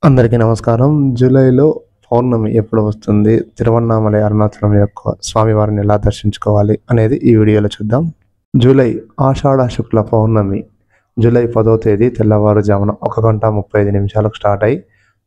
అందరికీ నమస్కారం. జూలైలో పౌర్ణమి ఎప్పుడు వస్తుంది, తిరువన్నామలై అరుణాచలం యొక్క స్వామివారిని ఎలా దర్శించుకోవాలి అనేది ఈ వీడియోలో చూద్దాం. జూలై ఆషాఢ శుక్ల పౌర్ణమి జూలై 10వ తేదీ తెల్లవారుజామున 1:35 స్టార్ట్ అయ్యి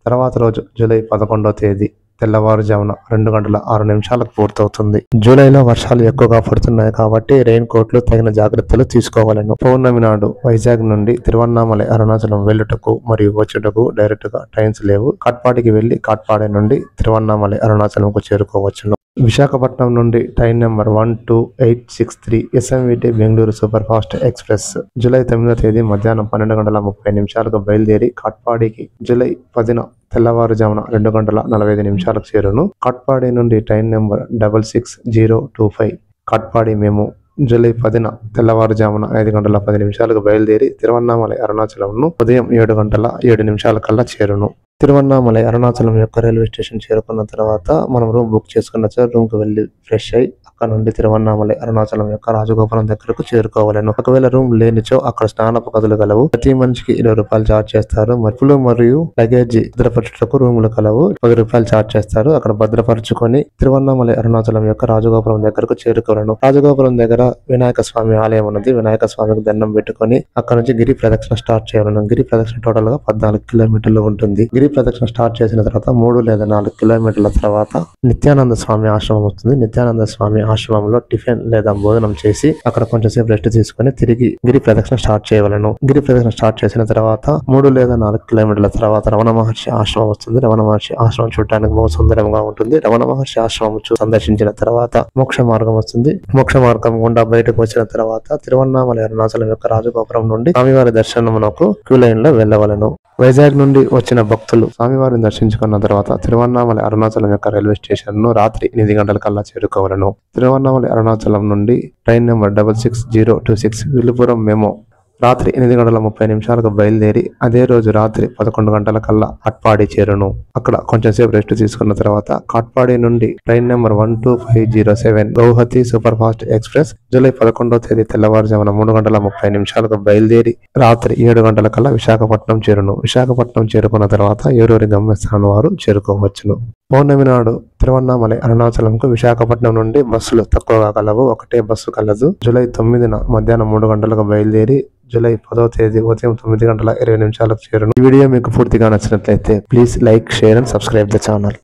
తర్వాత రోజు జూలై 11వ తేదీ తెల్లవారుజామున 2:06 పూర్తవుతుంది. జూలైలో వర్షాలు ఎక్కువగా పడుతున్నాయి కాబట్టి రెయిన్ కోట్లు తగిన జాగ్రత్తలు తీసుకోవాలను. పౌర్ణమి నాడు వైజాగ్ నుండి తిరువన్నామలై అరుణాచలం వెళ్ళుటకు మరియు వచ్చుటకు డైరెక్ట్ గా ట్రైన్స్ లేవు. కాట్పాడికి వెళ్లి కాట్పాడి నుండి తిరువన్నామలై అరుణాచలంకు చేరుకోవచ్చును. విశాఖపట్నం నుండి train number 12863 SMVT Bengaluru super fast express July 9వ తేదీ మధ్యాహ్నం 12:30 బయలుదేరి కాట్పాడికి జూలై 10న తెల్లవారుజామున 2:45 చేరును. కాట్పాడి నుండి ట్రైన్ నెంబర్ 66025 కాట్పాడి మేము జూలై 10న తెల్లవారుజామున 5:10 బయలుదేరి తిరువన్నామలై అరుణాచలంను ఉదయం 7:07 చేరును. తిరువన్నామలై అరుణాచలం యొక్క రైల్వే స్టేషన్ చేరుకున్న తర్వాత మనం రూమ్ బుక్ చేసుకున్న రూమ్ కు వెళ్లి ఫ్రెష్ అయ్యి అక్కడ నుండి తిరువన్నామలై అరుణాచలం యొక్క రాజగోపురం దగ్గరకు చేరుకోవాలను. ఒకవేళ రూమ్ లేనిచో అక్కడ స్నానపు గదులు కలవు. ప్రతి మనిషికి 20 రూపాయలు చార్జ్ చేస్తారు. మరుపులు మరియు లగేజ్ భద్రపరచుటకు రూములు కలవు. 10 రూపాయలు చార్జ్ చేస్తారు. అక్కడ భద్రపరచుకొని తిరువన్నామలై అరుణాచలం యొక్క రాజగోపురం దగ్గరకు చేరుకోవాలను. రాజగోపురం దగ్గర వినాయక స్వామి ఆలయం ఉన్నది. వినాయక స్వామికి దండం పెట్టుకొని అక్కడ నుంచి గిరి ప్రదక్షిణ స్టార్ట్ చేయాలను. గిరి ప్రదక్షిణ టోటల్ గా 14 కిలోమీటర్లు ఉంటుంది. గిరి ప్రదక్షిణ స్టార్ట్ చేసిన తర్వాత 3 లేదా 4 కిలోమీటర్ల తర్వాత నిత్యానంద స్వామి ఆశ్రమం వస్తుంది. నిత్యానంద స్వామి ఆశ్రమంలో టిఫిన్ లేదా భోజనం చేసి అక్కడ కొంచెంసేపు రెస్ట్ తీసుకుని తిరిగి గిరి ప్రదక్షిణ స్టార్ట్ చేయవలను. గిరి ప్రదక్షిణ స్టార్ట్ చేసిన తర్వాత 3 లేదా 4 కిలోమీటర్ల తర్వాత రమణ మహర్షి ఆశ్రమం వస్తుంది. రమణ మహర్షి ఆశ్రమం చూడటానికి బహు సుందరంగా ఉంటుంది. రమణ మహర్షి ఆశ్రమం సందర్శించిన తర్వాత మోక్ష మార్గం వస్తుంది. మోక్ష మార్గం గుండా బయటకు వచ్చిన తర్వాత తిరువన్నామలై అరుణాచలం యొక్క రాజగోపురం నుండి స్వామివారి దర్శనమునకు క్యూ లైన్ లో వెళ్ళవలను. వైజాగ్ నుండి వచ్చిన భక్తులు స్వామివారిని దర్శించుకున్న తర్వాత తిరువన్నామలై అరుణాచలం యొక్క రైల్వే స్టేషన్ ను రాత్రి 8 గంటలకల్లా చేరుకోవాలను. తిరువన్నామలై అరుణాచలం నుండి ట్రైన్ నెంబర్ 66026 విల్లుపురం మెమో రాత్రి 8:30 బయలుదేరి అదే రోజు రాత్రి 11 గంటలకల్లా కాట్పాడి చేరును. అక్కడ కొంచెం సేపు రెస్ట్ తీసుకున్న తర్వాత కాట్పాడి నుండి train number 12507 Guwahati super fast express July 11వ తేదీ తెల్లవారుజామున 3:30 బయలుదేరి రాత్రి 7 గంటలకల్లా విశాఖపట్నం చేరును. విశాఖపట్నం చేరుకున్న తర్వాత ఎవరెవరి గమ్యస్థానం వారు చేరుకోవచ్చును. పౌర్ణమి నాడు తిరువన్నామలై అరుణాచలంకు విశాఖపట్నం నుండి బస్సులు తక్కువగా కలవు. ఒకటే బస్సు కలదు. జూలై 9న మధ్యాహ్నం 3 గంటలకు బయలుదేరి జూలై 10వ తేదీ ఉదయం 9:20 చేరును. ఈ వీడియో మీకు పూర్తిగా నచ్చినట్లయితే please like, share and subscribe the channel.